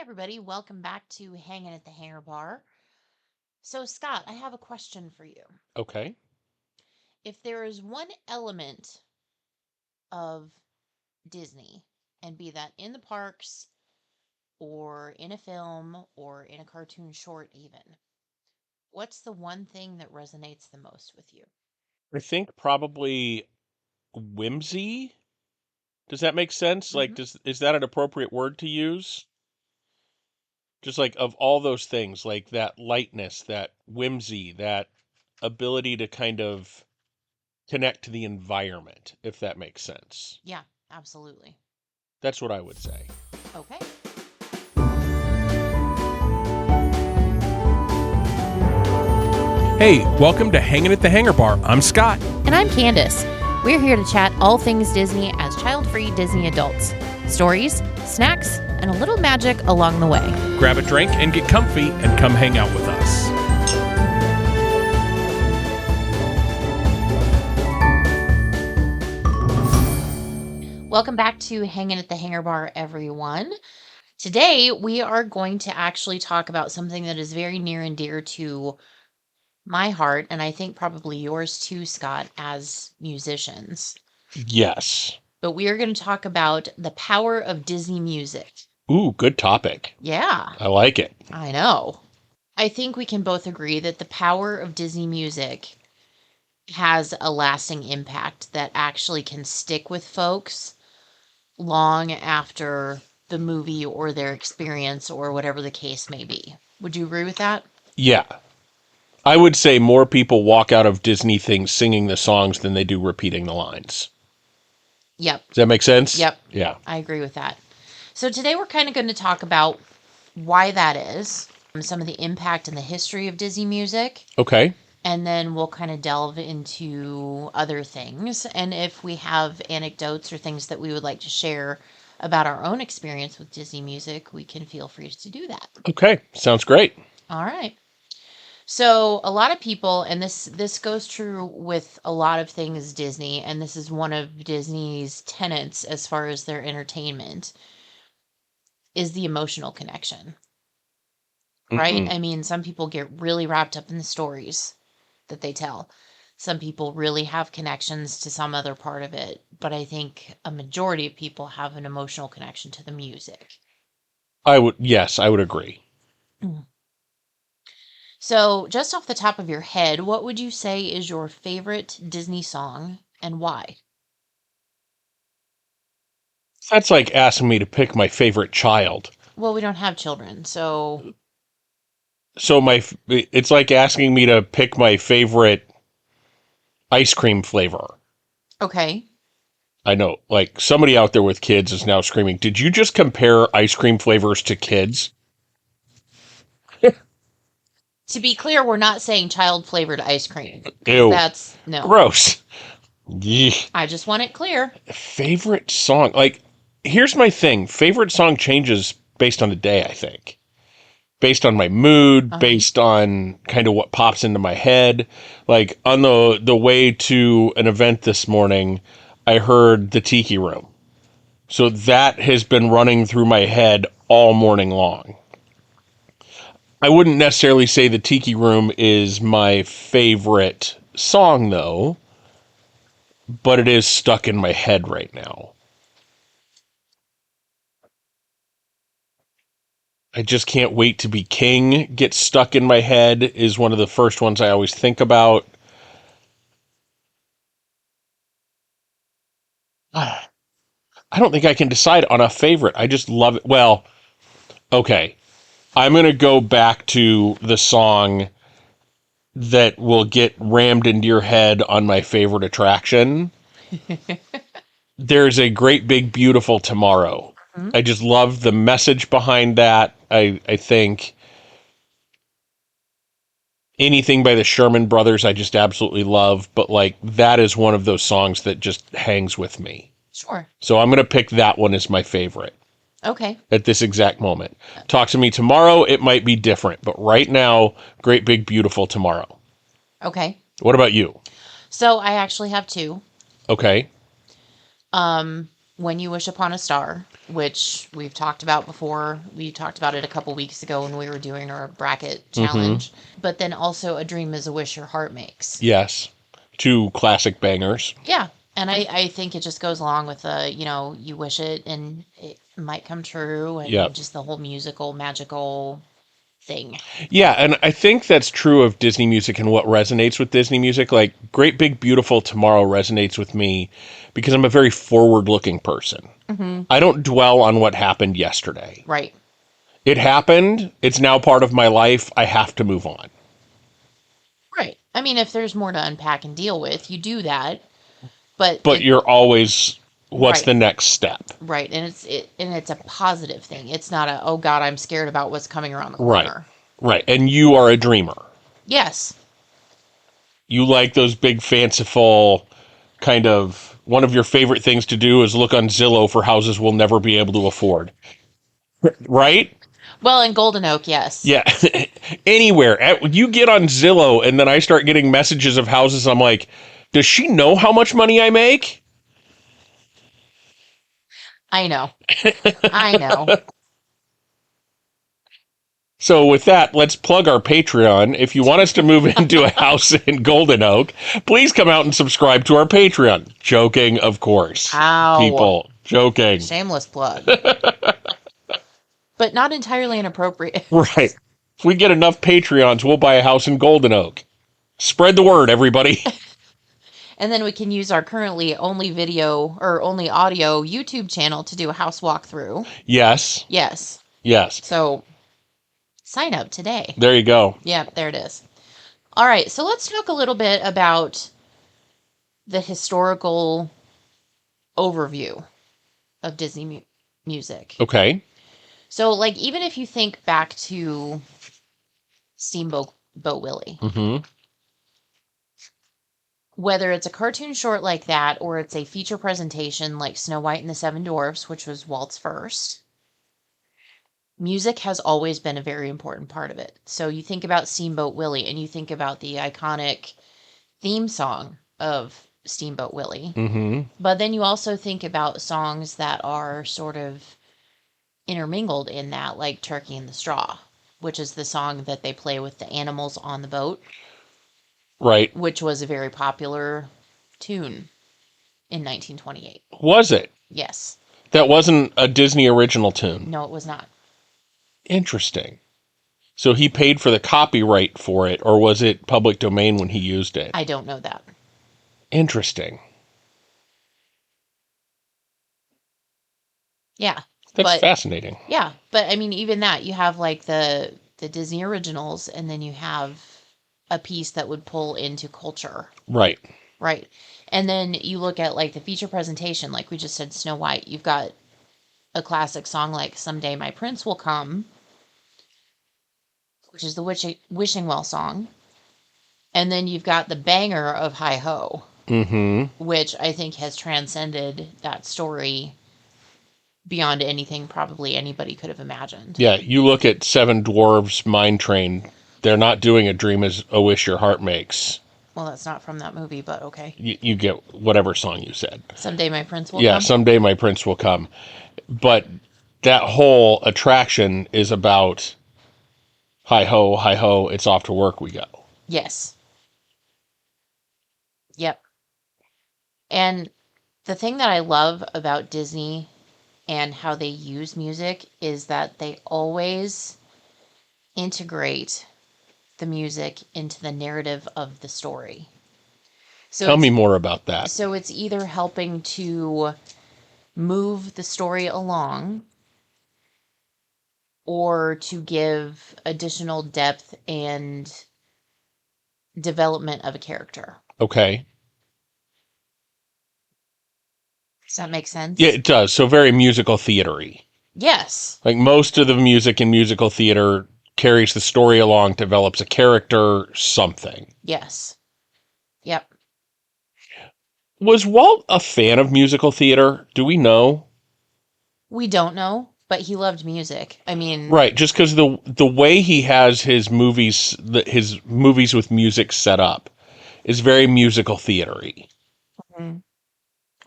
everybody, welcome back to Hanging at the Hangar Bar. So, Scott, I have a question for you. Okay. If there is one element of Disney, and be that in the parks or in a film or in a cartoon short, even, what's the one thing that resonates the most with you? I think probably whimsy. Does that make sense? Mm-hmm. Is that an appropriate word to use? Just like of all those things, like that lightness, that whimsy, that ability to kind of connect to the environment, if that makes sense. Yeah, absolutely. That's what I would say. Okay. Hey, welcome to Hanging at the Hangar Bar. I'm Scott. And I'm Candace. We're here to chat all things Disney as child-free Disney adults. Stories, snacks, and a little magic along the way. Grab a drink and get comfy and come hang out with us. Welcome back to Hanging at the Hangar Bar, everyone. Today, we are going to actually talk about something that is very near and dear to my heart, and I think probably yours too, Scott, as musicians. Yes. But we are going to talk about the power of Disney music. Ooh, good topic. Yeah, I like it. I know. I think we can both agree that the power of Disney music has a lasting impact that actually can stick with folks long after the movie or their experience or whatever the case may be. Would you agree with that? Yeah. I would say more people walk out of Disney things singing the songs than they do repeating the lines. Yep. Does that make sense? Yep. Yeah. I agree with that. So today we're kind of going to talk about why that is, some of the impact and the history of Disney music, Okay. and then we'll kind of delve into other things. And if we have anecdotes or things that we would like to share about our own experience with Disney music, we can feel free to do that. Okay. Sounds great. All right. So a lot of people, and this goes true with a lot of things Disney, and this is one of Disney's tenets as far as their entertainment, is the emotional connection. Right? Mm-mm. I mean, some people get really wrapped up in the stories that they tell. Some people really have connections to some other part of it, but I think a majority of people have an emotional connection to the music. Yes, I would agree. So, just off the top of your head, what would you say is your favorite Disney song and why? That's like asking me to pick my favorite child. Well, we don't have children, so So it's like asking me to pick my favorite ice cream flavor. okay. I know, like somebody out there with kids is now screaming, "Did you just compare ice cream flavors to kids?" To be clear, we're not saying child flavored ice cream. Ew. That's no. Gross. Yeah. I just want it clear. Favorite song. Like, here's my thing. Favorite song changes based on the day, I think. Based on my mood, based on kind of what pops into my head. Like on the way to an event this morning, I heard the Tiki Room. So that has been running through my head all morning long. I wouldn't necessarily say the Tiki Room is my favorite song though, but it is stuck in my head right now. I just can't wait to be king. Gets stuck in my head is one of the first ones I always think about. I don't think I can decide on a favorite. I just love it. Well, okay. I'm going to go back to the song that will get rammed into your head on my favorite attraction. There's a great big beautiful tomorrow. Mm-hmm. I just love the message behind that. I think anything by the Sherman Brothers I just absolutely love, but like that is one of those songs that just hangs with me. Sure. So I'm going to pick that one as my favorite Okay. at this exact moment. Talk to me tomorrow, it might be different, but right now, great big beautiful tomorrow. Okay. What about you? So I actually have two. Okay. When You Wish Upon a Star, which we've talked about before. We talked about it a couple weeks ago when we were doing our bracket challenge. But then also A Dream is a Wish Your Heart Makes. Yes. 2 classic bangers. Yeah. And I think it just goes along with, you wish it and it might come true, and just the whole musical, magical thing. Yeah, and I think that's true of Disney music and what resonates with Disney music. Like, Great Big Beautiful Tomorrow resonates with me because I'm a very forward-looking person. I don't dwell on what happened yesterday. Right. It happened. It's now part of my life. I have to move on. Right. I mean, if there's more to unpack and deal with, you do that. But you're always, what's the next step? Right. And it's a positive thing. It's not a, oh God, I'm scared about what's coming around the corner. Right. And you are a dreamer. Yes. You like those big fanciful kind of, one of your favorite things to do is look on Zillow for houses we'll never be able to afford. Right? Well, in Golden Oak, yes. Yeah. Anywhere. You get on Zillow and then I start getting messages of houses. I'm like, does she know how much money I make? I know. I know. So with that, let's plug our Patreon. If you want us to move into a house in Golden Oak, please come out and subscribe to our Patreon. Joking, of course. Ow. People, joking. Shameless plug. But not entirely inappropriate. Right. If we get enough Patreons, we'll buy a house in Golden Oak. Spread the word, everybody. And then we can use our currently only video or only audio YouTube channel to do a house walkthrough. Yes. Yes. Yes. So sign up today. There you go. Yeah, there it is. All right, so let's talk a little bit about the historical overview of Disney music. Okay. So, like, even if you think back to Steamboat Willie, whether it's a cartoon short like that or it's a feature presentation like Snow White and the Seven Dwarfs, which was Walt's first, music has always been a very important part of it. So you think about Steamboat Willie and you think about the iconic theme song of Steamboat Willie. But then you also think about songs that are sort of intermingled in that, like Turkey in the Straw, which is the song that they play with the animals on the boat. Right. Which was a very popular tune in 1928. Was it? Yes. That wasn't a Disney original tune. No, it was not. Interesting. So he paid for the copyright for it, or was it public domain when he used it? I don't know that. Interesting. Yeah. That's fascinating. Yeah. But I mean, even that, you have like the Disney originals, and then you have a piece that would pull into culture. Right. Right. And then you look at like the feature presentation, like we just said, Snow White. You've got a classic song like Someday My Prince Will Come, which is the Wishing Well song. And then you've got the banger of Hi Ho, which I think has transcended that story beyond anything probably anybody could have imagined. Yeah, you look at Seven Dwarves Mine Train, they're not doing A Dream is a Wish Your Heart Makes. Well, that's not from that movie, but okay. You get whatever song you said. Someday My Prince Will Come? Yeah, Come? Someday My Prince Will Come. But that whole attraction is about hi ho, it's off to work we go. Yes. Yep. And the thing that I love about Disney and how they use music is that they always integrate the music into the narrative of the story. So tell me more about that. So it's either helping to move the story along or to give additional depth and development of a character. Okay. Does that make sense? Yeah, it does. So very musical theater-y. Yes. Like most of the music in musical theater carries the story along, develops a character, something. Yes. Yep. Was Walt a fan of musical theater? Do we know? We don't know, but he loved music. I mean, right, just because the way he has his movies with music set up is very musical theater-y.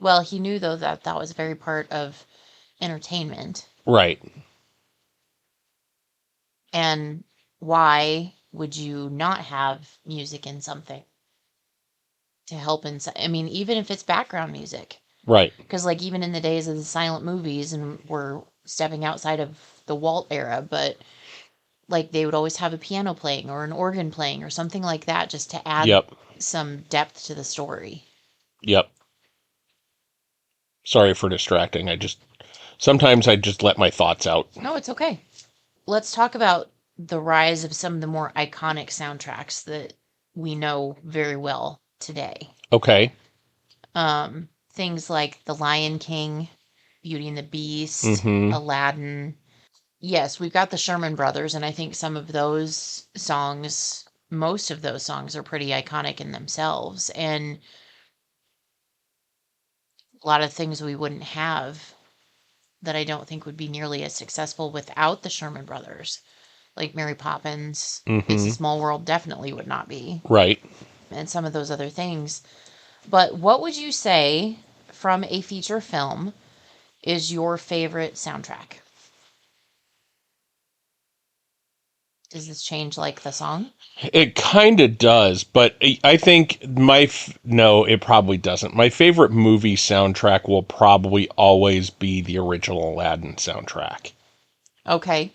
Well, he knew though that was very part of entertainment. Right. And why would you not have music in something to help in? I mean, even if it's background music. Right. Because, like, even in the days of the silent movies, and we're stepping outside of the Walt era, but, like, they would always have a piano playing or an organ playing or something like that just to add Yep. some depth to the story. Yep. Sorry for distracting. Sometimes I just let my thoughts out. No, it's okay. Let's talk about the rise of some of the more iconic soundtracks that we know very well today. Okay. Things like The Lion King, Beauty and the Beast, Aladdin. Yes, we've got the Sherman Brothers, and I think some of those songs, most of those songs are pretty iconic in themselves, and a lot of things we wouldn't have that I don't think would be nearly as successful without the Sherman Brothers. Like Mary Poppins, It's a Small World definitely would not be. Right. And some of those other things. But what would you say from a feature film is your favorite soundtrack? Does this change like the song? It kind of does, but I think no, it probably doesn't. My favorite movie soundtrack will probably always be the original Aladdin soundtrack. Okay.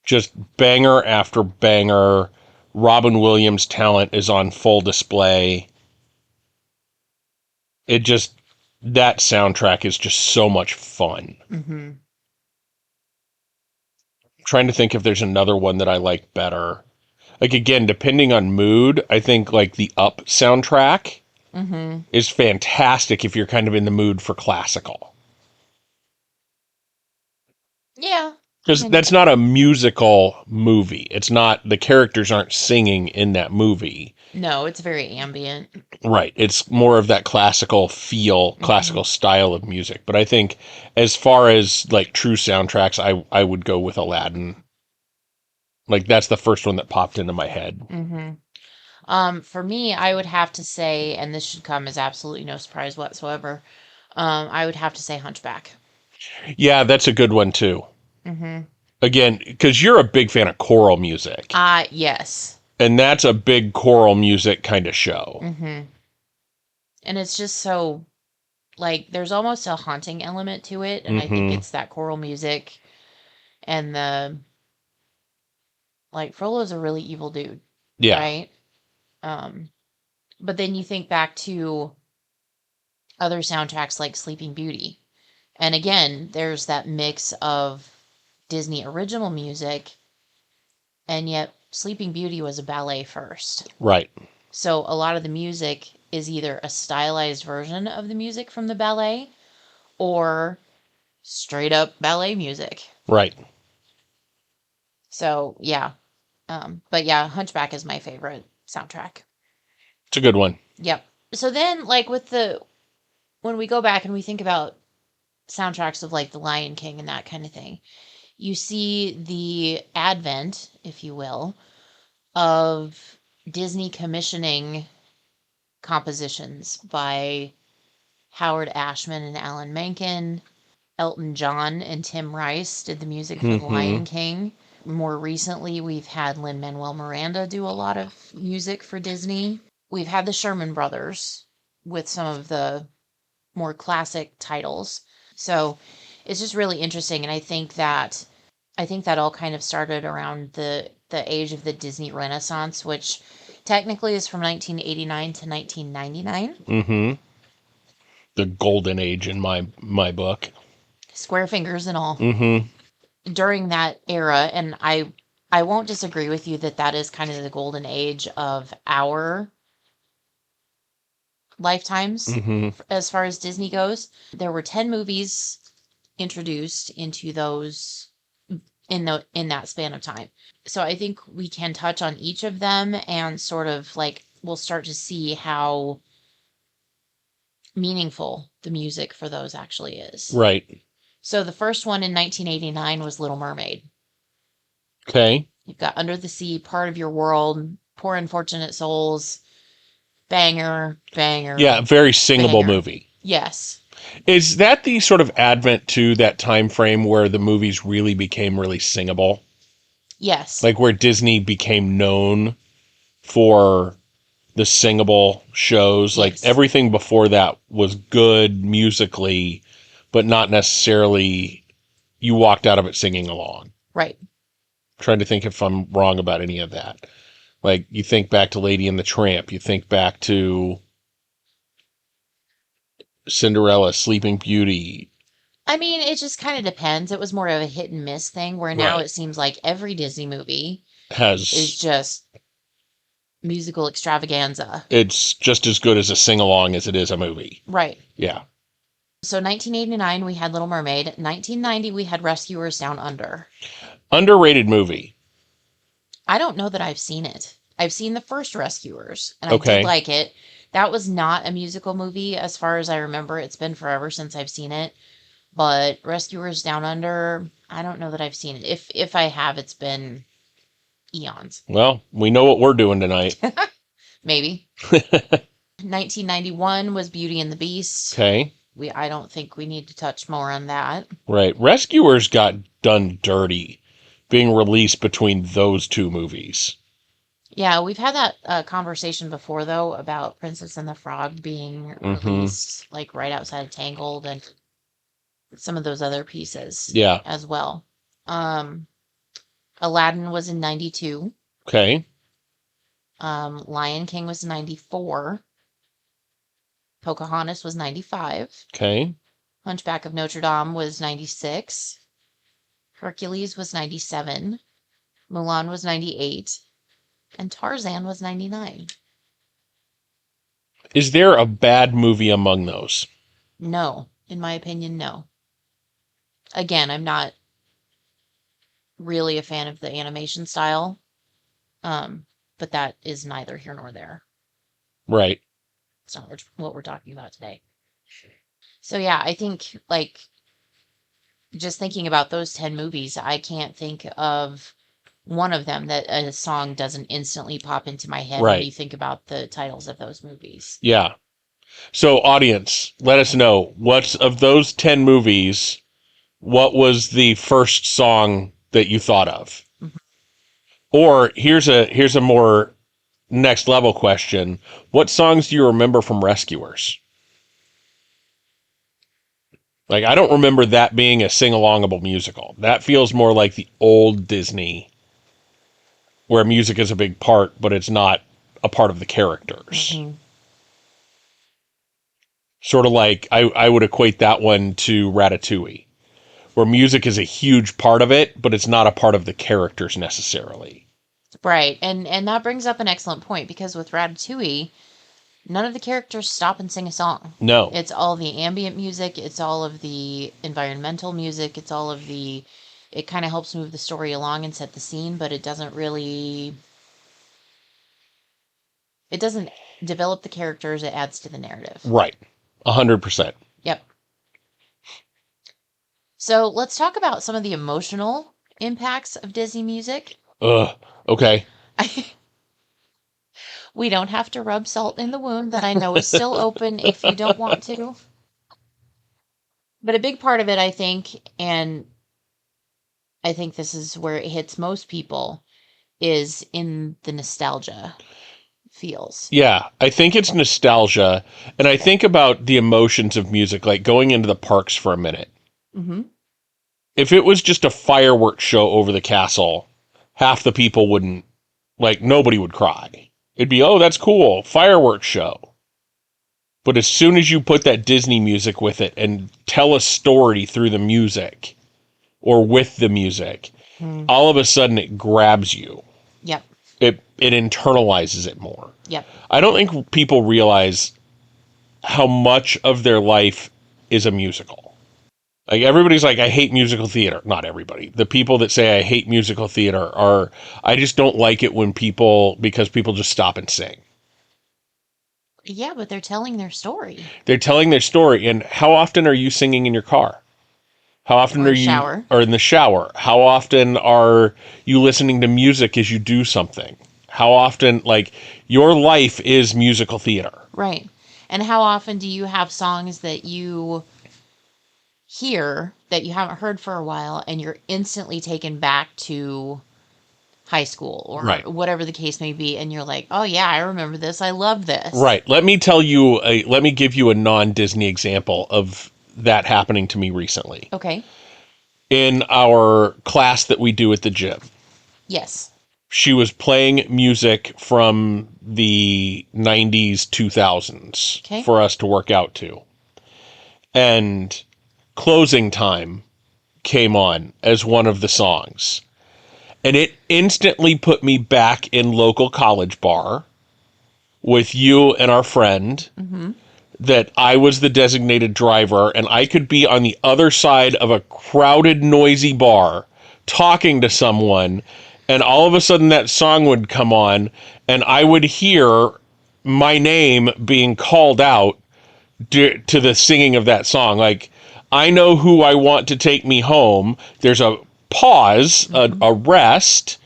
Just banger after banger. Robin Williams' talent is on full display. That soundtrack is just so much fun. Mm-hmm. Trying to think if there's another one that I like better. Like, again, depending on mood, I think like the Up soundtrack is fantastic if you're kind of in the mood for classical. Yeah. Because that's not a musical movie. It's not, the characters aren't singing in that movie. No, it's very ambient. Right. It's more of that classical feel, classical style of music. But I think as far as like true soundtracks, I would go with Aladdin. Like, that's the first one that popped into my head. For me, I would have to say, and this should come as absolutely no surprise whatsoever, I would have to say Hunchback. Yeah, that's a good one too. Again, because you're a big fan of choral music. Yes. And that's a big choral music kind of show. And it's just so, like, there's almost a haunting element to it, and I think it's that choral music and like, Frollo's a really evil dude. Yeah. Right? But then you think back to other soundtracks like Sleeping Beauty. And again, there's that mix of Disney original music, and yet Sleeping Beauty was a ballet first. Right. So a lot of the music is either a stylized version of the music from the ballet or straight up ballet music. Right. So, yeah. But yeah, Hunchback is my favorite soundtrack. It's a good one. Yep. So then, like, when we go back and we think about soundtracks of like The Lion King and that kind of thing, you see the advent, if you will, of Disney commissioning compositions by Howard Ashman and Alan Menken. Elton John and Tim Rice did the music for The Lion King. More recently, we've had Lin-Manuel Miranda do a lot of music for Disney. We've had the Sherman Brothers with some of the more classic titles. So it's just really interesting. And I think that all kind of started around the age of the Disney Renaissance, which technically is from 1989 to 1999. The golden age in my book. Square fingers and all. During that era, and I won't disagree with you that is kind of the golden age of our lifetimes as far as Disney goes. There were 10 movies introduced into those in that span of time. So I think we can touch on each of them and sort of like we'll start to see how meaningful the music for those actually is. Right. So the first one in 1989 was Little Mermaid. Okay. You've got Under the Sea, Part of Your World, Poor Unfortunate Souls, banger. Yeah, very singable movie. Yes. Is that the sort of advent to that time frame where the movies really became really singable? Yes. Like where Disney became known for the singable shows? Like Yes. everything before that was good musically, but not necessarily you walked out of it singing along. Right. Trying to think if I'm wrong about any of that. Like you think back to Lady and the Tramp, you think back to Cinderella, Sleeping Beauty. I mean, it just kind of depends. It was more of a hit and miss thing where now Right. it seems like every Disney movie is Has just musical extravaganza. it's just as good as a sing along as it is a movie. Right. Yeah. So 1989, we had Little Mermaid. 1990, we had Rescuers Down Under. Underrated movie. I don't know that I've seen it. I've seen the first Rescuers, and I Okay. did like it. That was not a musical movie as far as I remember. It's been forever since I've seen it. But Rescuers Down Under, I don't know that I've seen it. If I have, it's been eons. Well, we know what we're doing tonight. Maybe. 1991 was Beauty and the Beast. Okay. I don't think we need to touch more on that. Right. Rescuers got done dirty being released between those two movies. Yeah, we've had that conversation before, though, about Princess and the Frog being released like right outside of Tangled and some of those other pieces Yeah. as well. Aladdin was in 92. Okay. Lion King was 94. Pocahontas was 95. Okay. Hunchback of Notre Dame was 96. Hercules was 97. Mulan was 98. And Tarzan was 99. Is there a bad movie among those? No, in my opinion, no. Again, I'm not really a fan of the animation style, but that is neither here nor there. Right. It's not what we're talking about today. So yeah, I think like just thinking about those 10 movies, I can't think of one of them that a song doesn't instantly pop into my head Right. when you think about the titles of those movies. Yeah. So, audience, let us know what's of those 10 movies, what was the first song that you thought of? Mhm. Or here's a more next level question. What songs do you remember from Rescuers? Like, I don't remember that being a sing-alongable musical. That feels more like the old Disney, where music is a big part, but it's not a part of the characters. Mhm. Sort of like, I would equate that one to Ratatouille, where music is a huge part of it, but it's not a part of the characters necessarily. Right. And that brings up an excellent point because with Ratatouille, none of the characters stop and sing a song. No. It's all the ambient music, it's all of the environmental music, it's all of the it kind of helps move the story along and set the scene, but it doesn't develop the characters, it adds to the narrative. Right. 100%. Yep. So let's talk about some of the emotional impacts of Disney music. Okay. We don't have to rub salt in the wound that I know is still open if you don't want to. But a big part of it, I think, and I think this is where it hits most people, is in the nostalgia feels. Yeah, I think it's nostalgia, and I think about the emotions of music, like going into the parks for a minute. Mm-hmm. If it was just a fireworks show over the castle, half the people wouldn't, like, nobody would cry. It'd be, oh, that's cool, fireworks show. But as soon as you put that Disney music with it and tell a story through the music or with the music, all of a sudden it grabs you. Yep. It internalizes it more. Yep. I don't think people realize how much of their life is a musical. Like, everybody's like, I hate musical theater. Not everybody. The people that say I hate musical theater are, I just don't like it because people just stop and sing. Yeah, but they're telling their story. They're telling their story. And how often are you singing in your car? How often Or are you shower. or in the shower? How often are you listening to music as you do something? How often, like, your life is musical theater. Right. And how often do you have songs that you hear that you haven't heard for a while, and you're instantly taken back to high school or Right. whatever the case may be, and you're like, oh yeah, I remember this. I love this. Right. Let me give you a non-Disney example of that happening to me recently. Okay. In our class that we do at the gym, Yes. she was playing music from the 90s, 2000s Okay. for us to work out to. And Closing Time came on as one of the songs. And it instantly put me back in local college bar with you and our friend, that I was the designated driver, and I could be on the other side of a crowded, noisy bar talking to someone, and all of a sudden that song would come on, and I would hear my name being called out to the singing of that song. Like, I know who I want to take me home. There's a pause, a rest,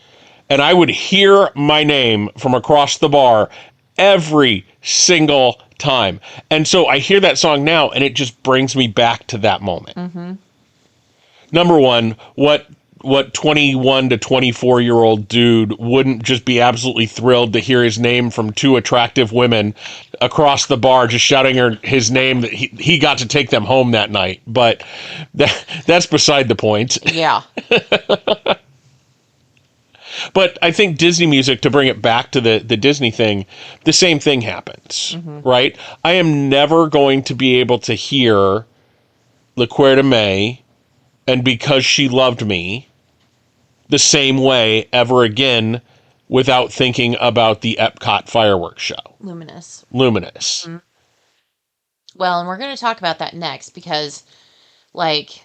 and I would hear my name from across the bar every single time. And so I hear that song now, and it just brings me back to that moment. Number one, what 21 to 24-year-old dude wouldn't just be absolutely thrilled to hear his name from two attractive women across the bar just shouting his name, that he got to take them home that night? But that's beside the point. Yeah. But I think Disney music, to bring it back to the Disney thing, the same thing happens, right? I am never going to be able to hear La Cuerda May and Because She Loved Me the same way ever again without thinking about the Epcot fireworks show. Luminous. Well, and we're going to talk about that next because, like,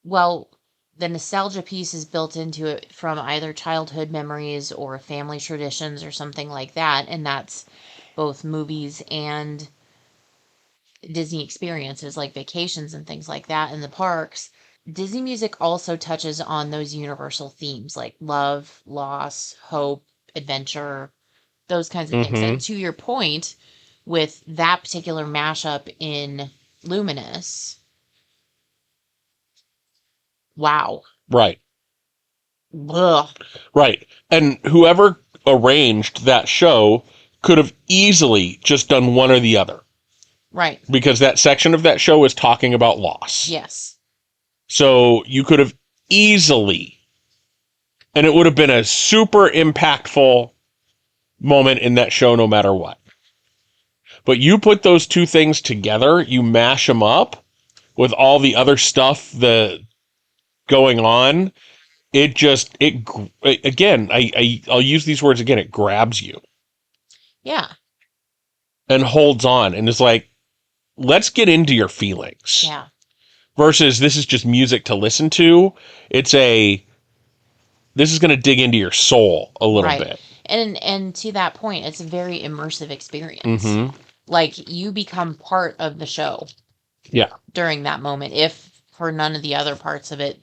well, the nostalgia piece is built into it from either childhood memories or family traditions or something like that, and that's both movies and Disney experiences like vacations and things like that in the parks. Disney music also touches on those universal themes like love, loss, hope, adventure, those kinds of things. And to your point, with that particular mashup in Luminous, wow. Right. Ugh. Right. And whoever arranged that show could have easily just done one or the other. Right. Because that section of that show is talking about loss. Yes. So you could have easily, and it would have been a super impactful moment in that show no matter what. But you put those two things together, you mash them up with all the other stuff going on, I'll use these words again, it grabs you. Yeah. And holds on and is like, let's get into your feelings. Yeah. Versus this is just music to listen to. This is going to dig into your soul a little bit. And to that point, it's a very immersive experience. Like, you become part of the show. Yeah. During that moment. If for none of the other parts of it,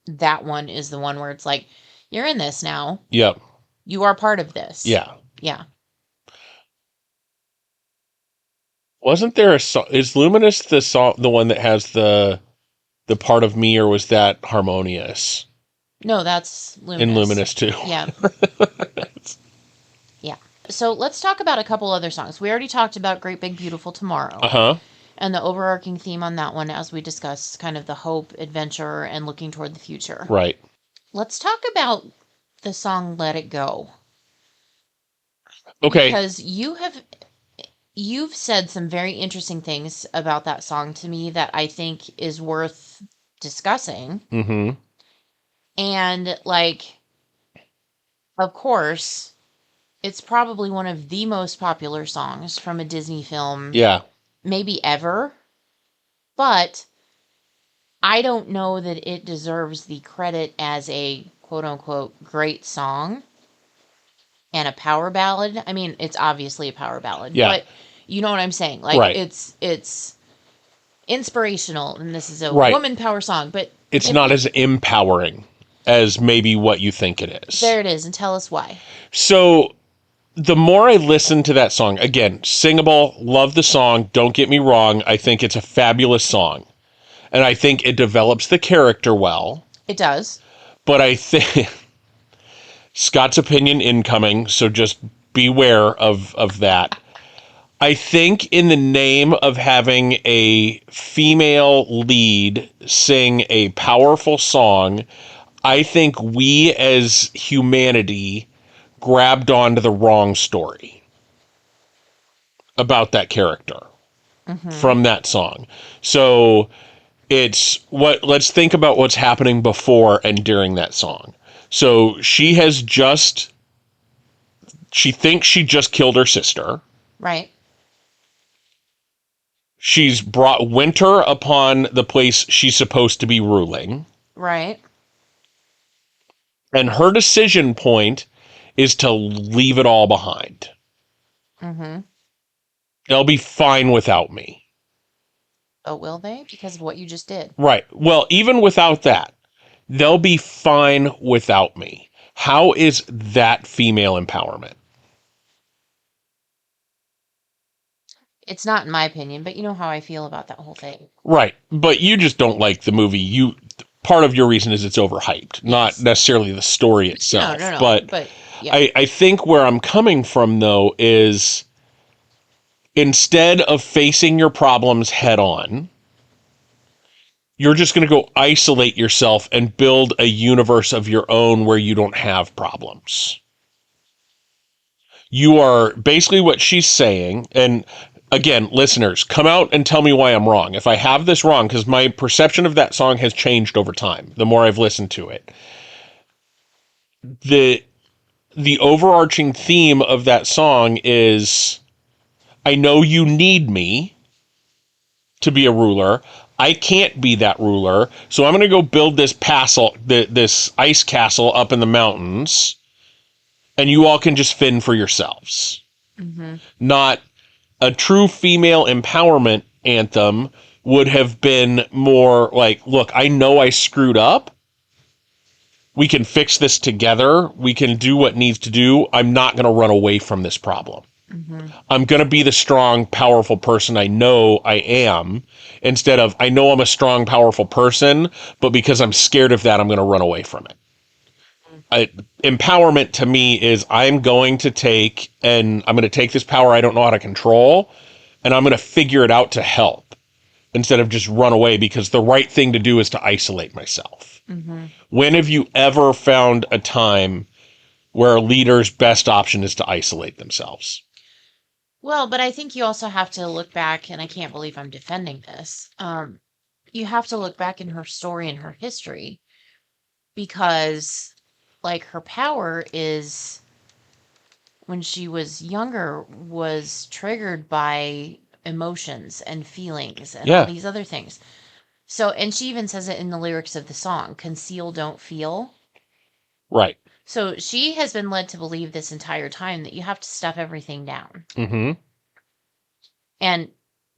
that one is the one where it's like, you're in this now. Yep. You are part of this. Yeah. Yeah. Wasn't there a song? Is Luminous the one that has the part of me, or was that Harmonious? No, that's Luminous. In Luminous too. Yeah. Yeah. So let's talk about a couple other songs. We already talked about Great Big Beautiful Tomorrow. Uh-huh. And the overarching theme on that one, as we discussed, kind of the hope, adventure, and looking toward the future. Right. Let's talk about the song Let It Go. Okay. Because you've said some very interesting things about that song to me that I think is worth discussing. And, like, of course, it's probably one of the most popular songs from a Disney film. Yeah. Maybe ever. But I don't know that it deserves the credit as a quote-unquote great song and a power ballad. I mean, it's obviously a power ballad. Yeah. But you know what I'm saying? Like, right. It's inspirational, and this is a right. woman power song. But it's not as empowering as maybe what you think it is. There it is, and tell us why. So the more I listen to that song, again, singable, love the song, don't get me wrong, I think it's a fabulous song. And I think it develops the character well. It does. But I think Scott's opinion incoming, so just beware of that. I think in the name of having a female lead sing a powerful song, I think we as humanity grabbed onto the wrong story about that character from that song. So let's think about what's happening before and during that song. So she thinks she just killed her sister. Right. She's brought winter upon the place she's supposed to be ruling. Right. And her decision point is to leave it all behind. Mm-hmm. They'll be fine without me. Oh, will they? Because of what you just did. Right. Well, even without that, they'll be fine without me. How is that female empowerment? It's not in my opinion, but you know how I feel about that whole thing. Right. But you just don't like the movie. Part of your reason is it's overhyped, not necessarily the story itself. No. But yeah. I think where I'm coming from, though, is instead of facing your problems head on, you're just going to go isolate yourself and build a universe of your own where you don't have problems. You are basically what she's saying. And again, listeners, come out and tell me why I'm wrong. If I have this wrong, because my perception of that song has changed over time, the more I've listened to it. The overarching theme of that song is, I know you need me to be a ruler. I can't be that ruler, so I'm going to go build this this ice castle up in the mountains, and you all can just fend for yourselves. Mm-hmm. Not a true female empowerment anthem would have been more like, look, I know I screwed up. We can fix this together. We can do what needs to do. I'm not going to run away from this problem. Mm-hmm. I'm going to be the strong, powerful person I know I am, instead of, I know I'm a strong, powerful person, but because I'm scared of that, I'm going to run away from it. Empowerment to me is I'm going to take this power I don't know how to control, and I'm going to figure it out to help, instead of just run away, because the right thing to do is to isolate myself. Mm-hmm. When have you ever found a time where a leader's best option is to isolate themselves? Well, but I think you also have to look back, and I can't believe I'm defending this. You have to look back in her story and her history, because like her power is, when she was younger, was triggered by emotions and feelings and all these other things. So, and she even says it in the lyrics of the song, conceal, don't feel. Right. So she has been led to believe this entire time that you have to stuff everything down. Mm-hmm. And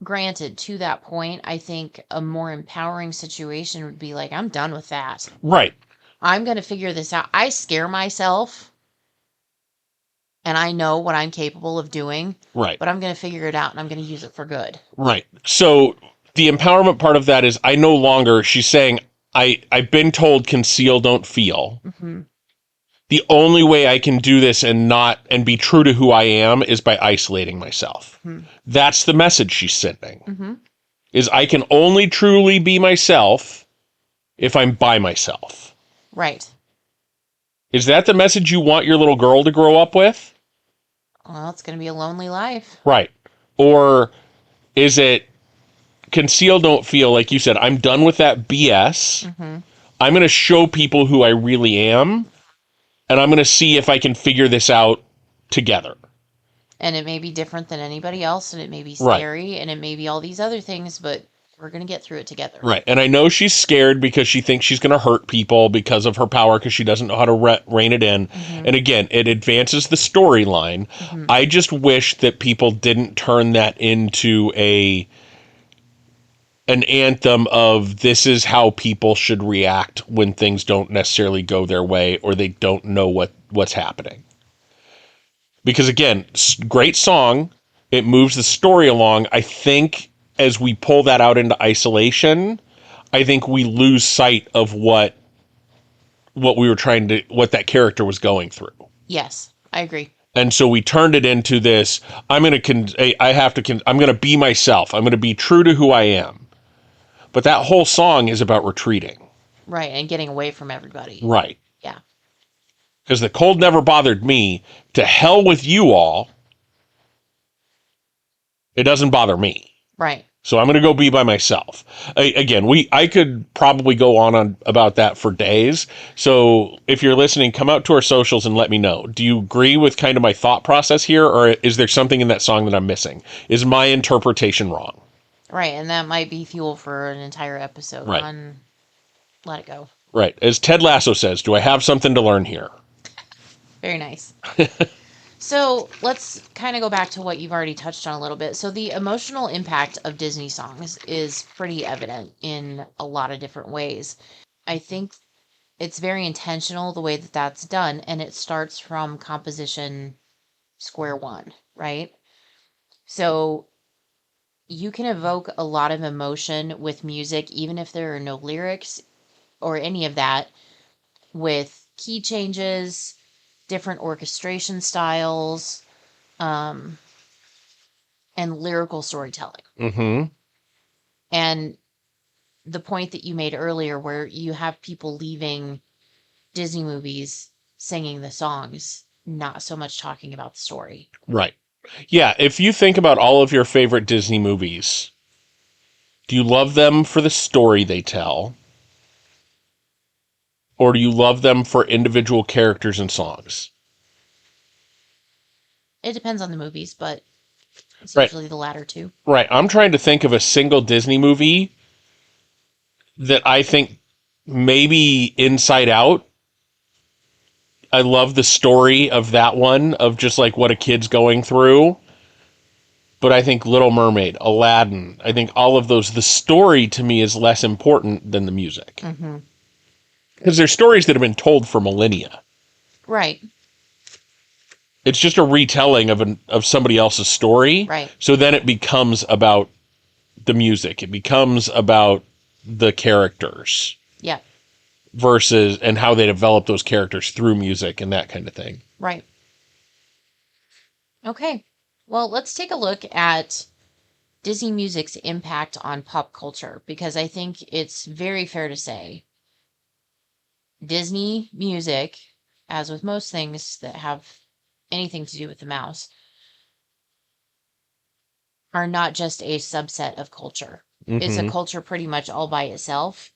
granted, to that point, I think a more empowering situation would be like, I'm done with that. Right. I'm going to figure this out. I scare myself, and I know what I'm capable of doing. Right. But I'm going to figure it out, and I'm going to use it for good. Right. So the empowerment part of that is, I no longer, she's saying, I've been told conceal, don't feel. Mm-hmm. The only way I can do this and be true to who I am is by isolating myself. Mm-hmm. That's the message she's sending. Mm-hmm. Is I can only truly be myself if I'm by myself. Right. Is that the message you want your little girl to grow up with? Well, it's going to be a lonely life. Right. Or is it conceal, don't feel, like you said, I'm done with that BS. Mm-hmm. I'm going to show people who I really am, and I'm going to see if I can figure this out together. And it may be different than anybody else, and it may be scary, and it may be all these other things, but we're going to get through it together. Right. And I know she's scared because she thinks she's going to hurt people because of her power, because she doesn't know how to rein it in. Mm-hmm. And again, it advances the storyline. Mm-hmm. I just wish that people didn't turn that into an anthem of, this is how people should react when things don't necessarily go their way, or they don't know what's happening. Because again, great song. It moves the story along. I think as we pull that out into isolation, I think we lose sight of what that character was going through. Yes, I agree. And so we turned it into this, I'm going to be myself. I'm going to be true to who I am. But that whole song is about retreating. Right, and getting away from everybody. Right. Yeah. Because the cold never bothered me. To hell with you all. It doesn't bother me. Right. So I'm going to go be by myself. I could probably go on about that for days. So if you're listening, come out to our socials and let me know. Do you agree with kind of my thought process here, or is there something in that song that I'm missing? Is my interpretation wrong? Right, and that might be fuel for an entire episode Right. on Let It Go. Right. As Ted Lasso says, do I have something to learn here? Very nice. So let's kind of go back to what you've already touched on a little bit. So the emotional impact of Disney songs is pretty evident in a lot of different ways. I think it's very intentional the way that that's done, and it starts from composition square one, right? So you can evoke a lot of emotion with music, even if there are no lyrics or any of that, with key changes, different orchestration styles, and lyrical storytelling. Mm-hmm. And the point that you made earlier, where you have people leaving Disney movies singing the songs, not so much talking about the story. Right. Yeah, if you think about all of your favorite Disney movies, do you love them for the story they tell? Or do you love them for individual characters and songs? It depends on the movies, but it's Right. usually the latter two. Right. I'm trying to think of a single Disney movie that I think maybe Inside Out. I love the story of that one, of just like what a kid's going through. But I think Little Mermaid, Aladdin, I think all of those, the story to me is less important than the music. Mm-hmm. Because there's stories that have been told for millennia. Right. It's just a retelling of somebody else's story. Right. So then it becomes about the music. It becomes about the characters. Yeah. Versus, and how they develop those characters through music and that kind of thing. Right. Okay. Well, let's take a look at Disney music's impact on pop culture, because I think it's very fair to say Disney music, as with most things that have anything to do with the mouse, are not just a subset of culture. Mm-hmm. It's a culture pretty much all by itself,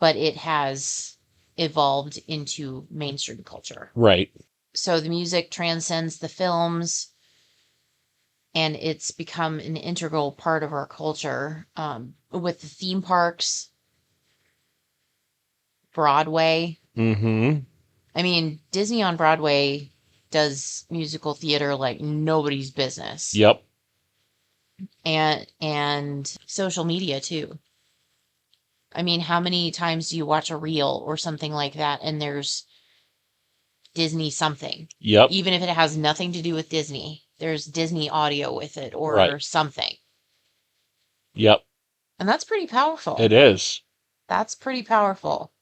but it has evolved into mainstream culture. Right. So the music transcends the films, and it's become an integral part of our culture, with the theme parks, Broadway. Mm-hmm. I mean, Disney on Broadway does musical theater like nobody's business. Yep. And social media too. I mean, how many times do you watch a reel or something like that and there's Disney something? Yep. Even if it has nothing to do with Disney, there's Disney audio with it or Right. something. Yep. And that's pretty powerful. It is. That's pretty powerful.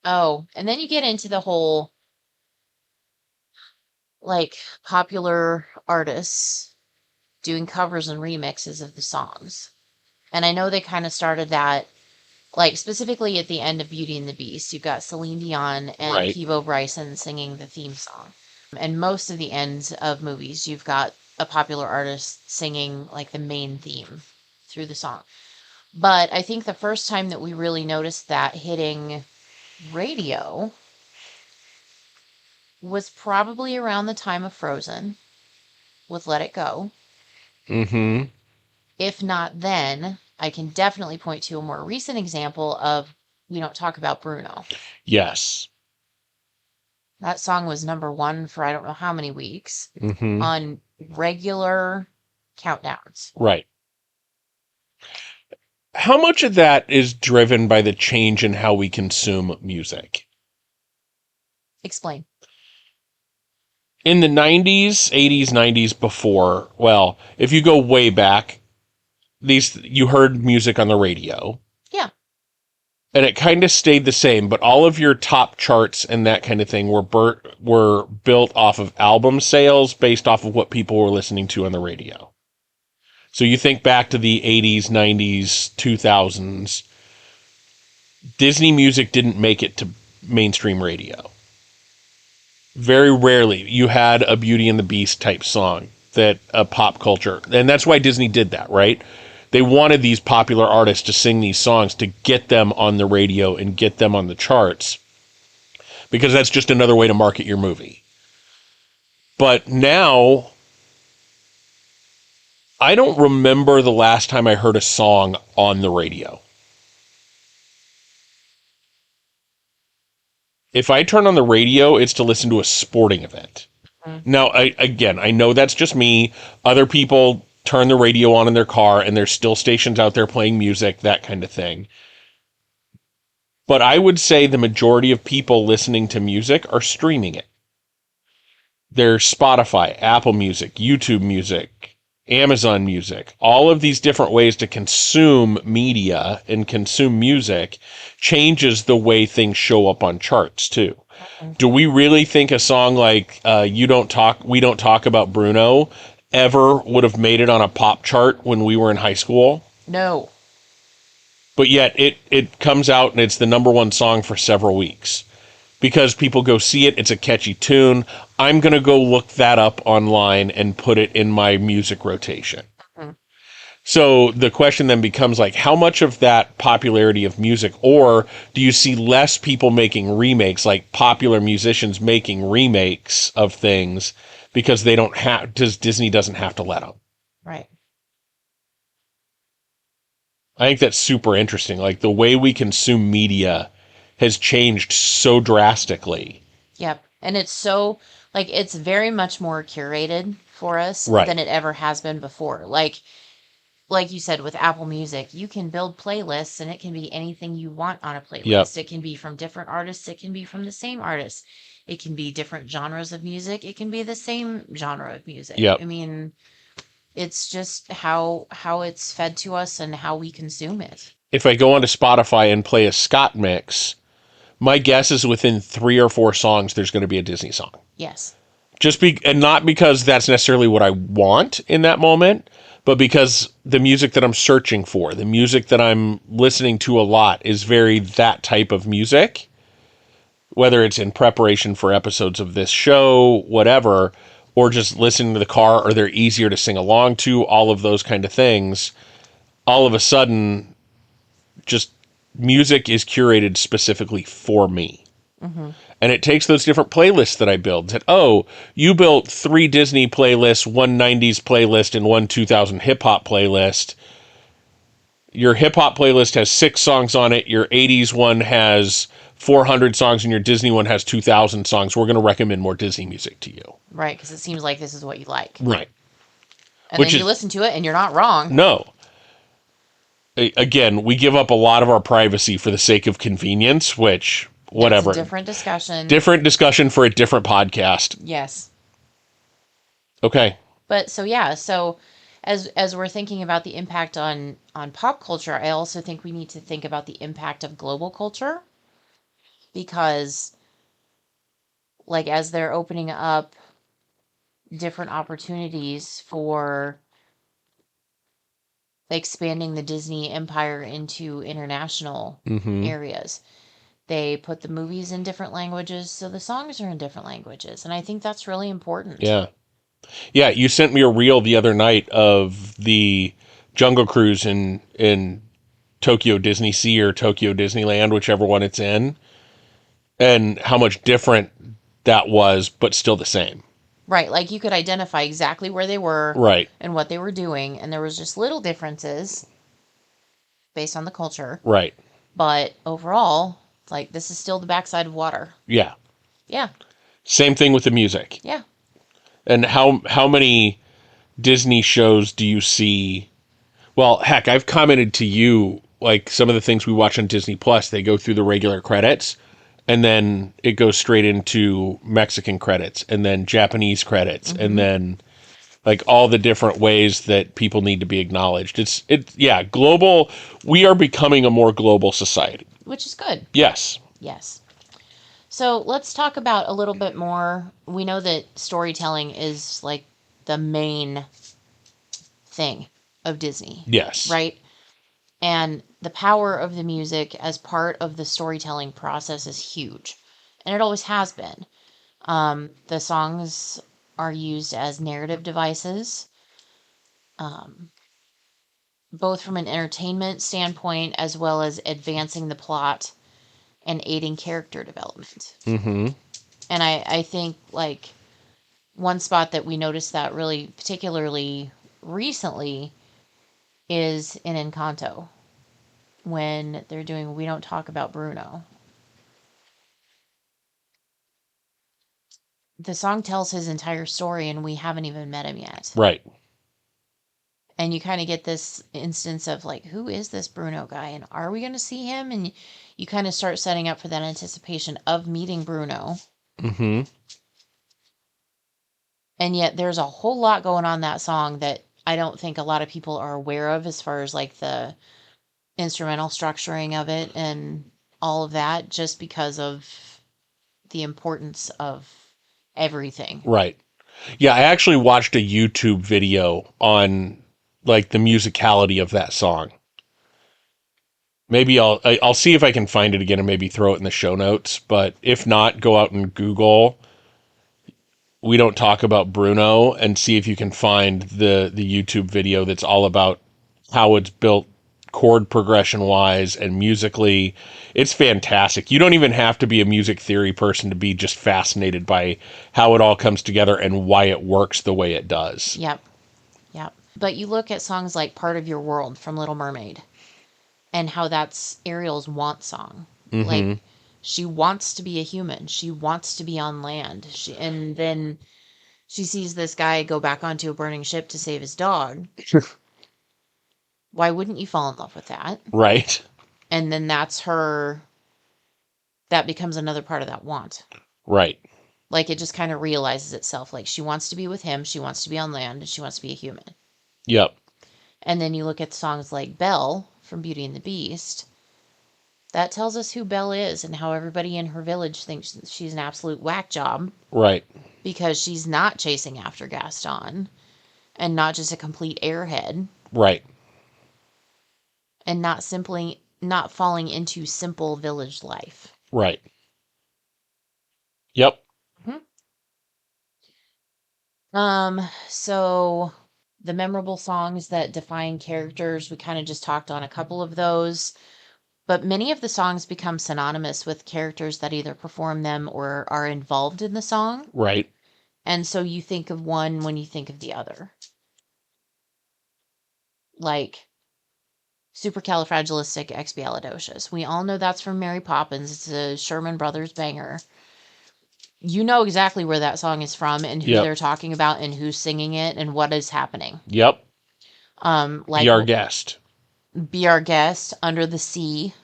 Oh, and then you get into the whole, like, popular artists doing covers and remixes of the songs. And I know they kind of started that, like, specifically at the end of Beauty and the Beast. You've got Celine Dion and Right. Peebo Bryson singing the theme song. And most of the ends of movies, you've got a popular artist singing, like, the main theme through the song. But I think the first time that we really noticed that hitting radio was probably around the time of Frozen with Let It Go. Mm-hmm. If not then, I can definitely point to a more recent example of We Don't Talk About Bruno. Yes. That song was number one for I don't know how many weeks Mm-hmm. on regular countdowns. Right. How much of that is driven by the change in how we consume music? Explain. In the 90s, 80s, 90s before, well, if you go way back, you heard music on the radio. Yeah. and it kind of stayed the same, but all of your top charts and that kind of thing were built off of album sales based off of what people were listening to on the radio. So you think back to the 80s, 90s, 2000s, Disney music didn't make it to mainstream radio. Very rarely you had a Beauty and the Beast type song that a pop culture, and that's why Disney did that, right? They wanted these popular artists to sing these songs to get them on the radio and get them on the charts, because that's just another way to market your movie. But now, I don't remember the last time I heard a song on the radio. If I turn on the radio, it's to listen to a sporting event. Now, I know that's just me. Other people turn the radio on in their car, and there's still stations out there playing music, that kind of thing. But I would say the majority of people listening to music are streaming it. There's Spotify, Apple Music, YouTube Music, Amazon Music, all of these different ways to consume media and consume music changes the way things show up on charts too. Do we really think a song like We Don't Talk About Bruno ever would have made it on a pop chart when we were in high school? No. But yet it comes out and it's the number one song for several weeks. Because people go see it, it's a catchy tune. I'm going to go look that up online and put it in my music rotation. Mm-hmm. So the question then becomes like, how much of that popularity of music, or do you see less people making remakes, like popular musicians making remakes of things because they don't have, Disney doesn't have to let them? Right. I think that's super interesting. Like the way we consume media has changed so drastically. Yep. And it's so, like, it's very much more curated for us than it ever has been before. Like you said, with Apple Music, you can build playlists and it can be anything you want on a playlist. Yep. It can be from different artists. It can be from the same artist. It can be different genres of music. It can be the same genre of music. Yep. I mean, it's just how it's fed to us and how we consume it. If I go onto Spotify and play a Scott mix, my guess is within 3 or 4 songs, there's going to be a Disney song. Yes. And not because that's necessarily what I want in that moment, but because the music that I'm searching for, the music that I'm listening to a lot is very that type of music, whether it's in preparation for episodes of this show, whatever, or just listening to the car, or they're easier to sing along to, all of those kind of things. All of a sudden, just music is curated specifically for me. Mm-hmm. And it takes those different playlists that I build. That, oh, you built 3 Disney playlists, 1 90s playlist, and 1 2000 hip-hop playlist. Your hip-hop playlist has 6 songs on it. Your 80s one has 400 songs, and your Disney one has 2,000 songs. We're going to recommend more Disney music to you. Right, because it seems like this is what you like. Right. And then you listen to it, and you're not wrong. No. Again, we give up a lot of our privacy for the sake of convenience, which, whatever. It's a different discussion. Different discussion for a different podcast. Yes. Okay. But so as we're thinking about the impact on pop culture, I also think we need to think about the impact of global culture, because like as they're opening up different opportunities for expanding the Disney empire into international areas, they put the movies in different languages, so the songs are in different languages, and I think that's really important. Yeah. Yeah, you sent me a reel the other night of the Jungle Cruise in Tokyo Disney Sea or Tokyo Disneyland, whichever one it's in, and how much different that was, but still the same. Right, like you could identify exactly where they were, right, and what they were doing, and there was just little differences based on the culture. Right. But overall, like, this is still the backside of water. Yeah. Yeah. Same thing with the music. Yeah. And how many Disney shows do you see? Well, heck, I've commented to you, like, some of the things we watch on Disney Plus, they go through the regular credits, and then it goes straight into Mexican credits, and then Japanese credits, and then, like, all the different ways that people need to be acknowledged. It's global. We are becoming a more global society. which is good. Yes. Yes. So let's talk about a little bit more. We know that storytelling is like the main thing of Disney. Yes. Right? And the power of the music as part of the storytelling process is huge. And it always has been. The songs are used as narrative devices, both from an entertainment standpoint as well as advancing the plot and aiding character development. Mm-hmm. And I think, like, one spot that we noticed that really particularly recently is in Encanto, when they're doing We Don't Talk About Bruno. The song tells his entire story, and we haven't even met him yet. Right. And you kind of get this instance of, like, who is this Bruno guy, and are we going to see him? And you kind of start setting up for that anticipation of meeting Bruno. Mm-hmm. And yet there's a whole lot going on in that song that I don't think a lot of people are aware of, as far as like the instrumental structuring of it and all of that, just because of the importance of everything. Right. Yeah, I actually watched a YouTube video on like the musicality of that song. Maybe I'll see if I can find it again and maybe throw it in the show notes. But if not, go out and Google We Don't Talk About Bruno and see if you can find the YouTube video that's all about how it's built chord progression wise and musically. It's fantastic. You don't even have to be a music theory person to be just fascinated by how it all comes together and why it works the way it does. Yep. Yep. But you look at songs like Part of Your World from Little Mermaid and how that's Ariel's want song. Mm-hmm. Like, she wants to be a human. She wants to be on land. And then she sees this guy go back onto a burning ship to save his dog. Why wouldn't you fall in love with that? Right. And then that becomes another part of that want. Right. Like, it just kind of realizes itself. Like, she wants to be with him. She wants to be on land. And she wants to be a human. Yep. And then you look at songs like Belle from Beauty and the Beast. That tells us who Belle is and how everybody in her village thinks she's an absolute whack job. Right. Because she's not chasing after Gaston. And not just a complete airhead. Right. And not falling into simple village life. Right. Yep. So the memorable songs that define characters, we kind of just talked on a couple of those, but many of the songs become synonymous with characters that either perform them or are involved in the song. Right. And so you think of one when you think of the other. Like Supercalifragilisticexpialidocious. We all know that's from Mary Poppins. It's a Sherman Brothers banger. You know exactly where that song is from and who they're talking about and who's singing it and what is happening. Yep. Like Be Our Guest. Be Our Guest, Under the Sea.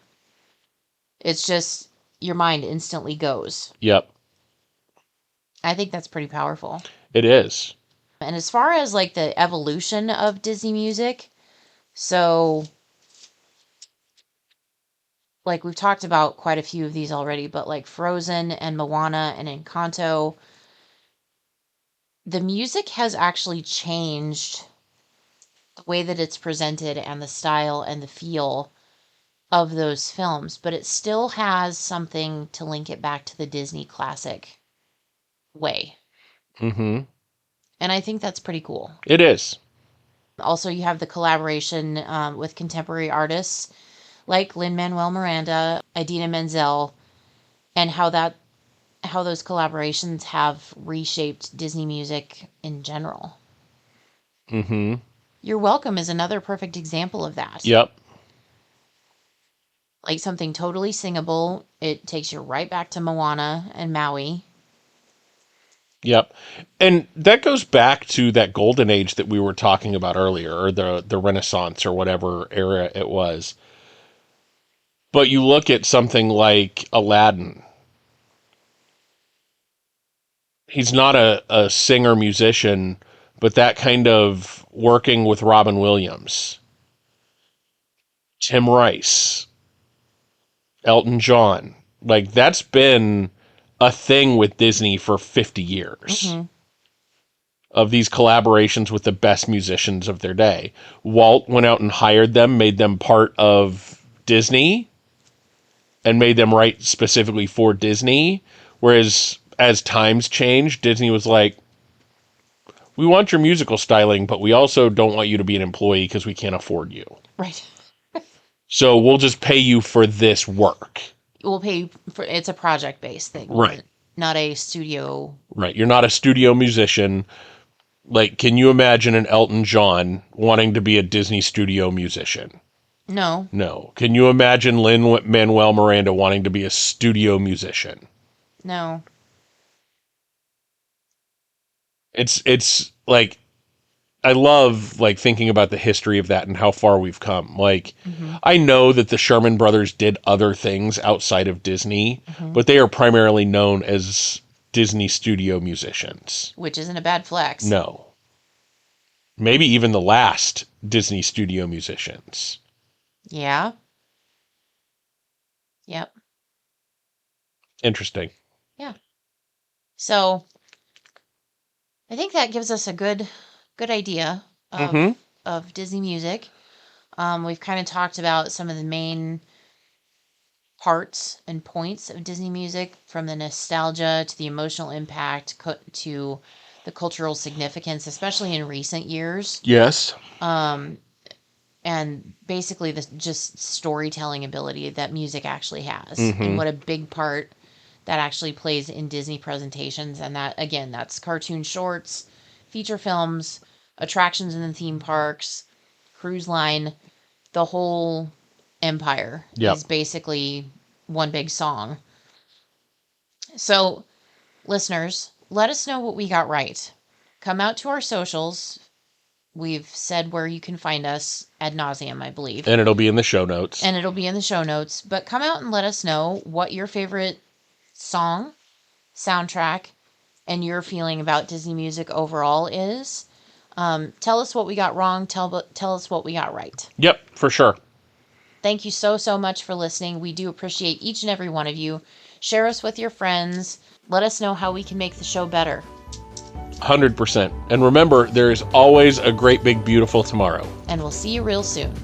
It's just, your mind instantly goes. Yep. I think that's pretty powerful. It is. And as far as like the evolution of Disney music, so like we've talked about quite a few of these already, but like Frozen and Moana and Encanto, the music has actually changed the way that it's presented and the style and the feel of those films, but it still has something to link it back to the Disney classic way. Mm-hmm. And I think that's pretty cool. It is. Also, you have the collaboration with contemporary artists like Lin-Manuel Miranda, Idina Menzel, and how those collaborations have reshaped Disney music in general. Mm-hmm. You're Welcome is another perfect example of that. Yep. Like something totally singable. It takes you right back to Moana and Maui. Yep. And that goes back to that golden age that we were talking about earlier, or the Renaissance or whatever era it was. But you look at something like Aladdin. He's not a singer musician, but that kind of working with Robin Williams, Tim Rice, Elton John. Like, that's been a thing with Disney for 50 years. Of these collaborations with the best musicians of their day. Walt went out and hired them, made them part of Disney, and made them write specifically for Disney. Whereas as times changed, Disney was like, we want your musical styling, but we also don't want you to be an employee because we can't afford you. Right. So we'll just pay you for this work. We'll pay you for, it's a project-based thing. Right. Not a studio. Right. You're not a studio musician. Like, can you imagine an Elton John wanting to be a Disney studio musician? No. No. Can you imagine Lin-Manuel Miranda wanting to be a studio musician? No. It's like, I love like thinking about the history of that and how far we've come. Like, I know that the Sherman Brothers did other things outside of Disney, but they are primarily known as Disney studio musicians. Which isn't a bad flex. No. Maybe even the last Disney studio musicians. Yeah. Yep. Interesting. Yeah. So I think that gives us a good idea of Disney music. We've kind of talked about some of the main parts and points of Disney music, from the nostalgia to the emotional impact to the cultural significance, especially in recent years. Yes. And basically the just storytelling ability that music actually has, and what a big part that actually plays in Disney presentations. And that, again, that's cartoon shorts, feature films, attractions in the theme parks, cruise line, the whole empire is basically one big song. So, listeners, let us know what we got right. Come out to our socials. We've said where you can find us ad nauseum, I believe. And it'll be in the show notes. But come out and let us know what your favorite song, soundtrack, and your feeling about Disney music overall is. Tell us what we got wrong. Tell us what we got right. Yep, for sure. Thank you so much for listening. We do appreciate each and every one of you. Share us with your friends. Let us know how we can make the show better. 100%. And remember, there is always a great big beautiful tomorrow. And we'll see you real soon.